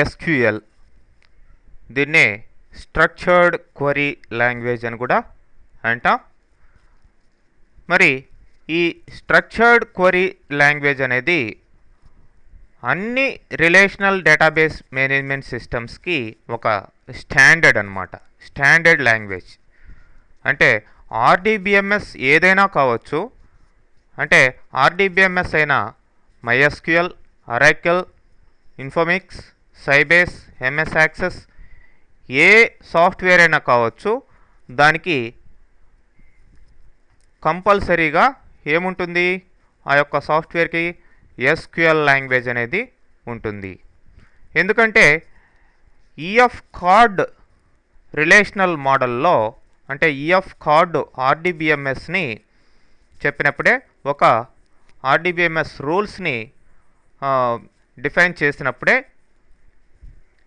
SQL, దీన్నే structured query language అని కూడా అంటాం. మరి ఈ స్ట్రక్చర్డ్ క్వరీ లాంగ్వేజ్ అనేది అన్ని రిలేషనల్ డేటాబేస్ మేనేజ్మెంట్ సిస్టమ్స్కి ఒక స్టాండర్డ్ అన్నమాట, స్టాండర్డ్ లాంగ్వేజ్. అంటే ఆర్డీబీఎంఎస్ ఏదైనా కావచ్చు, అంటే ఆర్డీబీఎంఎస్ అయినా మైఎస్క్యూఎల్, అరాకిల్, ఇన్ఫోమిక్స్, సైబేస్, ఎంఎస్ యాక్సెస్, ఏ సాఫ్ట్వేర్ అయినా కావచ్చు, దానికి కంపల్సరీగా ఏముంటుంది, ఆ యొక్క సాఫ్ట్వేర్కి ఎస్క్యూఎల్ లాంగ్వేజ్ అనేది ఉంటుంది. ఎందుకంటే ఈఎఫ్ కార్డ్ రిలేషనల్ మోడల్లో, అంటే ఈఎఫ్ కార్డ్ ఆర్డీబీఎంఎస్ని చెప్పినప్పుడే, ఒక ఆర్డీబీఎంఎస్ రూల్స్ని డిఫైన్ చేసినప్పుడే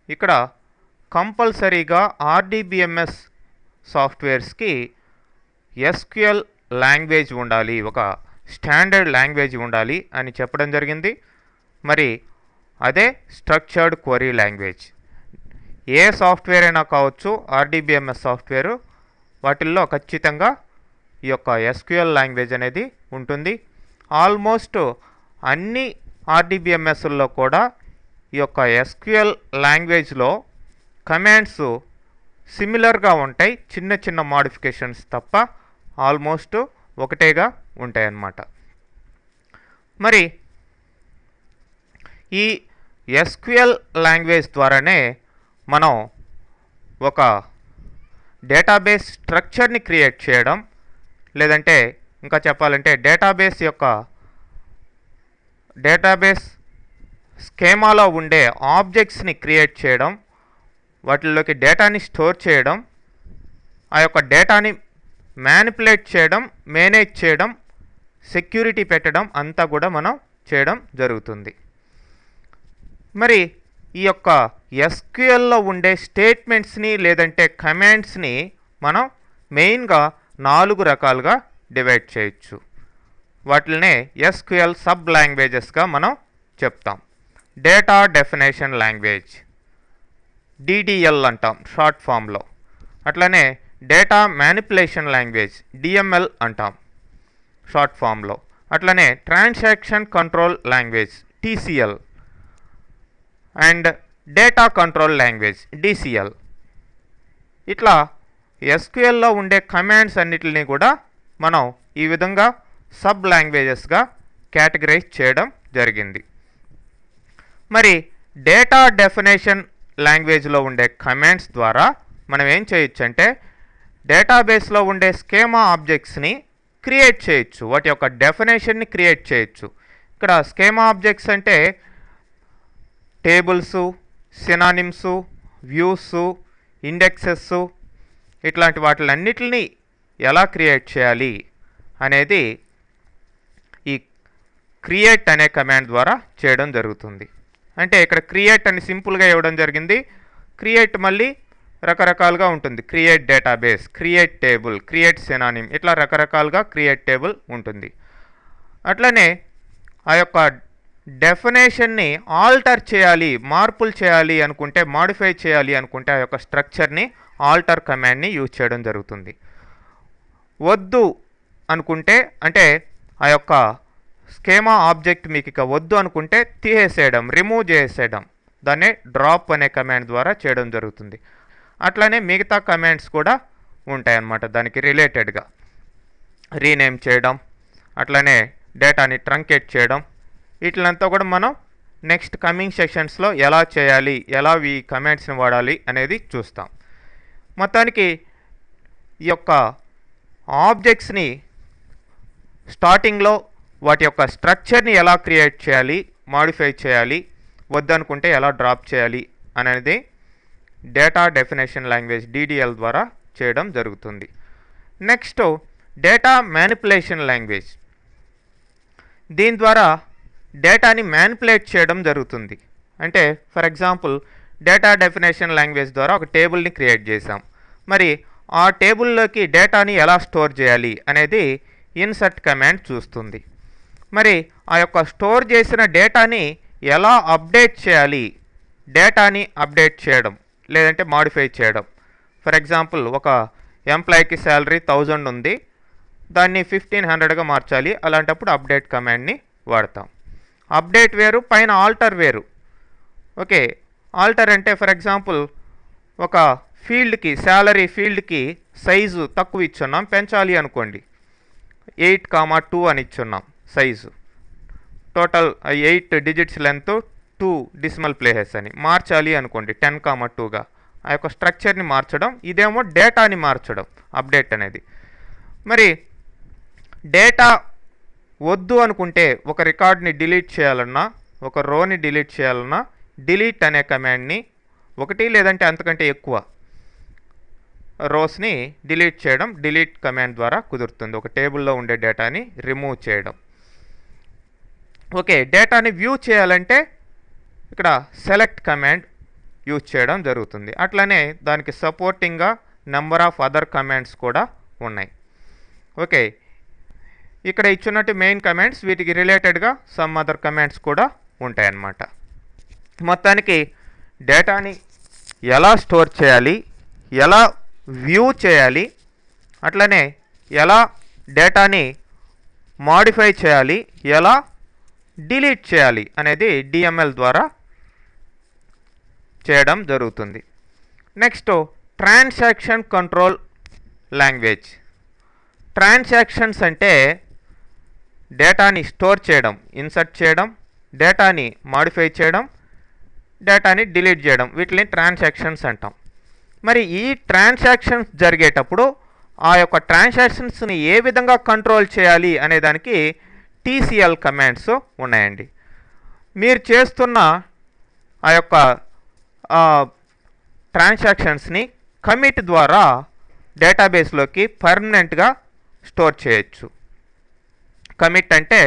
ఇక్కడ కంపల్సరీగా ఆర్డీబీఎంఎస్ సాఫ్ట్వేర్స్కి ఎస్క్యూఎల్ లాంగ్వేజ్ ఉండాలి, ఒక స్టాండర్డ్ లాంగ్వేజ్ ఉండాలి అని చెప్పడం జరిగింది. మరి అదే స్ట్రక్చర్డ్ క్వరీ లాంగ్వేజ్. ఏ సాఫ్ట్వేర్ అయినా కావచ్చు, ఆర్డీబీఎంఎస్ సాఫ్ట్వేరు, వాటిల్లో ఖచ్చితంగా ఈ యొక్క ఎస్క్యూఎల్ లాంగ్వేజ్ అనేది ఉంటుంది. ఆల్మోస్ట్ అన్ని ఆర్డీబీఎంఎస్ల్లో కూడా ఈ యొక్క ఎస్క్యూఎల్ లాంగ్వేజ్లో కమాండ్స్ సిమిలర్గా ఉంటాయి, చిన్న చిన్న మోడిఫికేషన్స్ తప్ప ఆల్మోస్ట్ ఒకటేగా ఉంటాయన్నమాట. మరి ఈ ఎస్క్యూఎల్ లాంగ్వేజ్ ద్వారానే మనం ఒక డేటాబేస్ స్ట్రక్చర్ని క్రియేట్ చేయడం, లేదంటే ఇంకా చెప్పాలంటే డేటాబేస్ స్కీమాలో ఉండే ఆబ్జెక్ట్స్ని క్రియేట్ చేయడం, వాటిల్లోకి డేటాని స్టోర్ చేయడం, ఆ యొక్క డేటాని మ్యానిపులేట్ చేయడం, మేనేజ్ చేయడం, సెక్యూరిటీ పెట్టడం అంతా కూడా మనం చేయడం జరుగుతుంది. మరి ఈ యొక్క ఎస్క్యూఎల్లో ఉండే స్టేట్మెంట్స్ని లేదంటే కమాండ్స్ని మనం మెయిన్గా 4 రకాలుగా డివైడ్ చేయొచ్చు. వాటినే ఎస్క్యూఎల్ సబ్ లాంగ్వేజెస్గా మనం చెప్తాం. డేటా డెఫినేషన్ లాంగ్వేజ్, డిడిఎల్ అంటాం షార్ట్ ఫామ్లో. అట్లనే డేటా మ్యానిపులేషన్ లాంగ్వేజ్, డిఎంఎల్ అంటాం షార్ట్ ఫామ్లో. అట్లనే transaction control language, TCL, and data control language, DCL. ఇట్లా ఎస్క్యూఎల్లో ఉండే కమాండ్స్ అన్నిటిని కూడా మనం ఈ విధంగా సబ్ లాంగ్వేజెస్గా కేటగరైజ్ చేయడం జరిగింది. మరి డేటా డెఫినేషన్ లాంగ్వేజ్లో ఉండే కమాండ్స్ ద్వారా మనం ఏం చేయొచ్చు అంటే డేటాబేస్లో ఉండే స్కీమా ఆబ్జెక్ట్స్ని క్రియేట్ చేయొచ్చు, వాటి యొక్క డెఫినేషన్ని క్రియేట్ చేయొచ్చు. ఇక్కడ స్కీమా ఆబ్జెక్ట్స్ అంటే టేబుల్సు, సినానిమ్సు, వ్యూసు, ఇండెక్సెస్, ఇట్లాంటి వాటిలన్నిటిని ఎలా క్రియేట్ చేయాలి అనేది ఈ క్రియేట్ అనే కమాండ్ ద్వారా చేయడం జరుగుతుంది. అంటే ఇక్కడ క్రియేట్ అని సింపుల్గా ఇవ్వడం జరిగింది. క్రియేట్ మళ్ళీ రకరకాలుగా ఉంటుంది. Create database, create table, create synonym, ఇట్లా రకరకాలుగా క్రియేట్ టేబుల్ ఉంటుంది. అట్లనే ఆ యొక్క డెఫినేషన్ని ఆల్టర్ చేయాలి, మార్పులు చేయాలి అనుకుంటే, మాడిఫై చేయాలి అనుకుంటే ఆ యొక్క స్ట్రక్చర్ని ఆల్టర్ కమాండ్ని యూజ్ చేయడం జరుగుతుంది. వద్దు అనుకుంటే, అంటే ఆ యొక్క స్కీమా ఆబ్జెక్ట్ మీకు ఇక వద్దు అనుకుంటే తీసేసేయడం, రిమూవ్ చేసేయడం, దాన్ని డ్రాప్ అనే కమాండ్ ద్వారా చేయడం జరుగుతుంది. అట్లనే మిగతా కమాండ్స్ కూడా ఉంటాయన్నమాట దానికి రిలేటెడ్గా. రీనేమ్ చేయడం, అట్లనే డేటాని ట్రంకేట్ చేయడం, వీటిలంతా కూడా మనం నెక్స్ట్ కమింగ్ సెక్షన్స్లో ఎలా చేయాలి, ఎలా ఈ కమాండ్స్ని వాడాలి అనేది చూస్తాం. మొత్తానికి ఈ యొక్క ఆబ్జెక్ట్స్ని స్టార్టింగ్లో వాటి యొక్క స్ట్రక్చర్ని ఎలా క్రియేట్ చేయాలి, మాడిఫై చేయాలి, వద్దనుకుంటే ఎలా డ్రాప్ చేయాలి అనేది డేటా డెఫినేషన్ లాంగ్వేజ్ డిడిఎల్ ద్వారా చేయడం జరుగుతుంది. Next data manipulation language. దీని ద్వారా డేటాని మ్యానిపులేట్ చేయడం జరుగుతుంది. అంటే for example data definition language ద్వారా ఒక టేబుల్ని క్రియేట్ చేసాం. మరి ఆ టేబుల్లోకి డేటాని ఎలా స్టోర్ చేయాలి అనేది ఇన్సర్ట్ కమాండ్ చూస్తుంది. మరి ఆ యొక్క స్టోర్ చేసిన డేటాని ఎలా అప్డేట్ చేయాలి డేటాని అప్డేట్ చేయడం లేదంటే మాడిఫై చేయడం. ఫర్ ఎగ్జాంపుల్ ఒక ఎంప్లాయీకి శాలరీ 1000 ఉంది, దాన్ని 1500గా మార్చాలి. అలాంటప్పుడు అప్డేట్ కమాండ్ని వాడతాం. అప్డేట్ వేరు, పైన ఆల్టర్ వేరు. ఓకే, ఆల్టర్ అంటే ఫర్ ఎగ్జాంపుల్ ఒక ఫీల్డ్కి శాలరీ ఫీల్డ్కి సైజు తక్కువ ఇచ్చున్నాం, పెంచాలి అనుకోండి. 8,2 అని ఇచ్చున్నాం size. Total 8 digits length 2 decimal places అని మార్చాలి అనుకోండి 10,2గా. ఆ యొక్క స్ట్రక్చర్ని మార్చడం, ఇదేమో డేటాని మార్చడం అప్డేట్ అనేది. మరి డేటా వద్దు అనుకుంటే ఒక రికార్డ్ని డిలీట్ చేయాలన్నా, ఒక రోని డిలీట్ చేయాలన్నా డిలీట్ అనే కమాండ్ని, ఒకటి లేదంటే అంతకంటే ఎక్కువ రోస్ని డిలీట్ చేయడం డిలీట్ కమాండ్ ద్వారా కుదురుతుంది. ఒక టేబుల్లో ఉండే డేటాని రిమూవ్ చేయడం. ఓకే, డేటాని వ్యూ చేయాలంటే ఇక్కడ సెలెక్ట్ కమాండ్ యూజ్ చేయడం జరుగుతుంది. అట్లనే దానికి సపోర్టింగ్గా నెంబర్ ఆఫ్ అదర్ కమాండ్స్ కూడా ఉన్నాయి. ఓకే, ఇక్కడ ఇచ్చినట్టు మెయిన్ కమాండ్స్, వీటికి రిలేటెడ్గా సమ్ అదర్ కమాండ్స్ కూడా ఉంటాయన్నమాట. మొత్తానికి డేటాని ఎలా స్టోర్ చేయాలి, ఎలా వ్యూ చేయాలి, అట్లనే ఎలా డేటాని మాడిఫై చేయాలి, ఎలా డిలీట్ చేయాలి అనేది డిఎంఎల్ ద్వారా చేయడం జరుగుతుంది. Next transaction control language. Transactions అంటే డేటాని స్టోర్ చేయడం, ఇన్సర్ట్ చేయడం, డేటాని మాడిఫై చేయడం, డేటాని డిలీట్ చేయడం, వీటిని ట్రాన్సాక్షన్స్ అంటాం. మరి ఈ ట్రాన్సాక్షన్స్ జరిగేటప్పుడు ఆ యొక్క ట్రాన్సాక్షన్స్ని ఏ విధంగా కంట్రోల్ చేయాలి అనే దానికి టీసీఎల్ కమాండ్స్ ఉన్నాయండి. మీరు చేస్తున్న ఆ యొక్క ట్రాన్సాక్షన్స్ని కమిట్ ద్వారా డేటాబేస్లోకి పర్మనెంట్గా స్టోర్ చేయొచ్చు. కమిట్ అంటే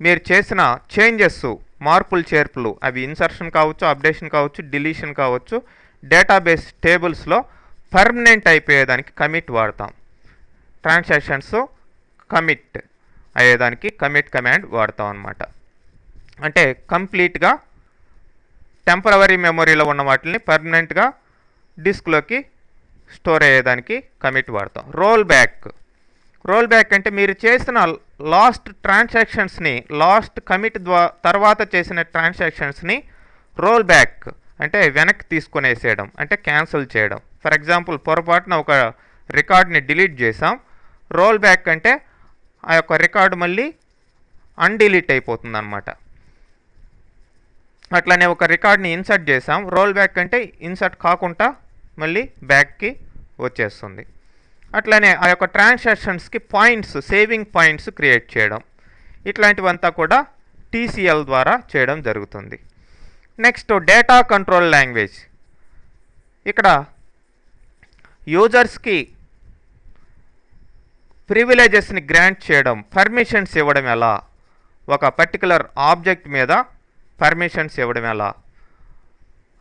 మీరు చేసిన చేంజెస్, మార్పులు చేర్పులు, అవి ఇన్సర్షన్ కావచ్చు, అప్డేషన్ కావచ్చు, డిలీషన్ కావచ్చు, డేటాబేస్ టేబుల్స్లో పర్మనెంట్ అయిపోయేదానికి కమిట్ వాడతాం. ట్రాన్సాక్షన్స్ కమిట్ అయ్యేదానికి కమిట్ కమాండ్ వాడతాం అన్నమాట. అంటే కంప్లీట్గా టెంపరవరీ మెమొరీలో ఉన్న వాటిని పర్మనెంట్గా డిస్క్లోకి స్టోర్ అయ్యేదానికి కమిట్ వాడతాం. Roll back. రోల్ బ్యాక్ అంటే మీరు చేసిన లాస్ట్ ట్రాన్సాక్షన్స్ని, లాస్ట్ కమిట్ తర్వాత చేసిన ట్రాన్సాక్షన్స్ని రోల్ బ్యాక్ అంటే వెనక్కి తీసుకునేసేయడం, అంటే క్యాన్సిల్ చేయడం. ఫర్ ఎగ్జాంపుల్ పొరపాటున ఒక రికార్డ్ని డిలీట్ చేసాం, రోల్ బ్యాక్ అంటే ఆ యొక్క రికార్డు మళ్ళీ అన్డిలీట్ అయిపోతుంది అన్నమాట. అట్లనే ఒక రికార్డ్ని ఇన్సర్ట్ చేసాం, రోల్ బ్యాక్ అంటే ఇన్సర్ట్ కాకుండా మళ్ళీ బ్యాక్కి వచ్చేస్తుంది. అట్లనే ఆ యొక్క ట్రాన్సాక్షన్స్కి పాయింట్స్, సేవింగ్ పాయింట్స్ క్రియేట్ చేయడం, ఇట్లాంటివంతా కూడా టీసీఎల్ ద్వారా చేయడం జరుగుతుంది. Next data control language. ఇక్కడ యూజర్స్కి ప్రివిలేజెస్ని గ్రాంట్ చేయడం, పర్మిషన్స్ ఇవ్వడం ఎలా, ఒక పర్టికులర్ ఆబ్జెక్ట్ మీద పర్మిషన్స్ ఇవ్వడం ఎలా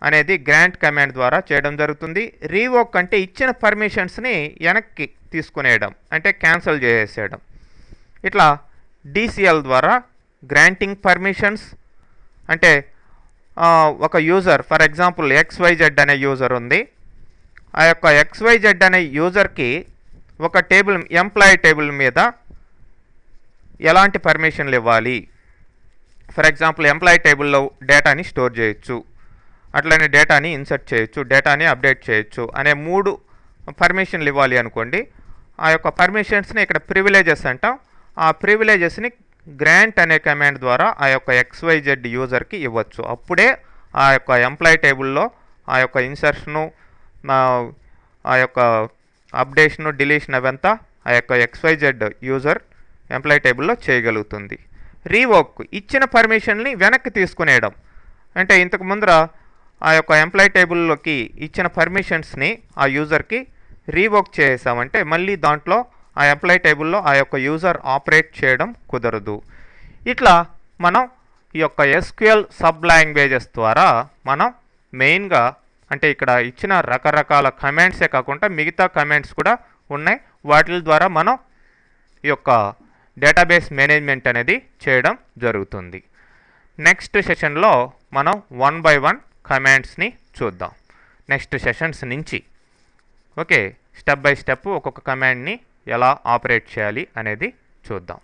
అనేది గ్రాంట్ కమాండ్ ద్వారా చేయడం జరుగుతుంది. రీవోక్ అంటే ఇచ్చిన పర్మిషన్స్ని వెనక్కి తీసుకునేయడం, అంటే క్యాన్సిల్ చేసేయడం. ఇట్లా డీసీఎల్ ద్వారా గ్రాంటింగ్ పర్మిషన్స్ అంటే ఒక యూజర్, ఫర్ ఎగ్జాంపుల్ XYZ అనే యూజర్ ఉంది. ఆ యొక్క XYZ అనే యూజర్కి ఒక టేబుల్, ఎంప్లాయీ టేబుల్ మీద ఎలాంటి పర్మిషన్లు ఇవ్వాలి. ఫర్ ఎగ్జాంపుల్ ఎంప్లాయీ టేబుల్లో డేటాని స్టోర్ చేయొచ్చు, అట్లనే డేటాని ఇన్సర్ట్ చేయొచ్చు, డేటాని అప్డేట్ చేయొచ్చు అనే 3 పర్మిషన్లు ఇవ్వాలి అనుకోండి. ఆ యొక్క పర్మిషన్స్ని ఇక్కడ ప్రివిలేజెస్ అంటాం. ఆ ప్రివిలేజెస్ని గ్రాంట్ అనే కమాండ్ ద్వారా ఆ యొక్క XYZ యూజర్కి ఇవ్వచ్చు. అప్పుడే ఆ యొక్క ఎంప్లాయీ టేబుల్లో ఆ యొక్క ఇన్సర్షను, ఆ యొక్క అప్డేషను, డిలీషన్ అవంతా ఆ యొక్క XYZ యూజర్ ఎంప్లాయీ టేబుల్లో చేయగలుగుతుంది. రీవోక్ ఇచ్చిన పర్మిషన్ని వెనక్కి తీసుకునేయడం, అంటే ఇంతకు ముందర ఆ యొక్క ఎంప్లాయీ టేబుల్లోకి ఇచ్చిన పర్మిషన్స్ని ఆ యూజర్కి రీవోక్ చేసామంటే మళ్ళీ దాంట్లో ఆ ఎంప్లాయీ టేబుల్లో ఆ యొక్క యూజర్ ఆపరేట్ చేయడం కుదరదు. ఇట్లా మనం ఈ యొక్క SQL సబ్ లాంగ్వేజెస్ ద్వారా మనం మెయిన్గా, అంటే ఇక్కడ ఇచ్చిన రకరకాల కమాండ్సే కాకుండా మిగతా కమాండ్స్ కూడా ఉన్నాయి, వాటి ద్వారా మనం ఈ యొక్క డేటాబేస్ మేనేజ్మెంట్ అనేది చేయడం జరుగుతుంది. నెక్స్ట్ సెషన్లో మనం 1 by 1 కమాండ్స్ని చూద్దాం నెక్స్ట్ సెషన్స్ నుంచి. ఓకే, స్టెప్ బై స్టెప్ ఒక్కొక్క కమాండ్ని ఎలా ఆపరేట్ చేయాలి అనేది చూద్దాం.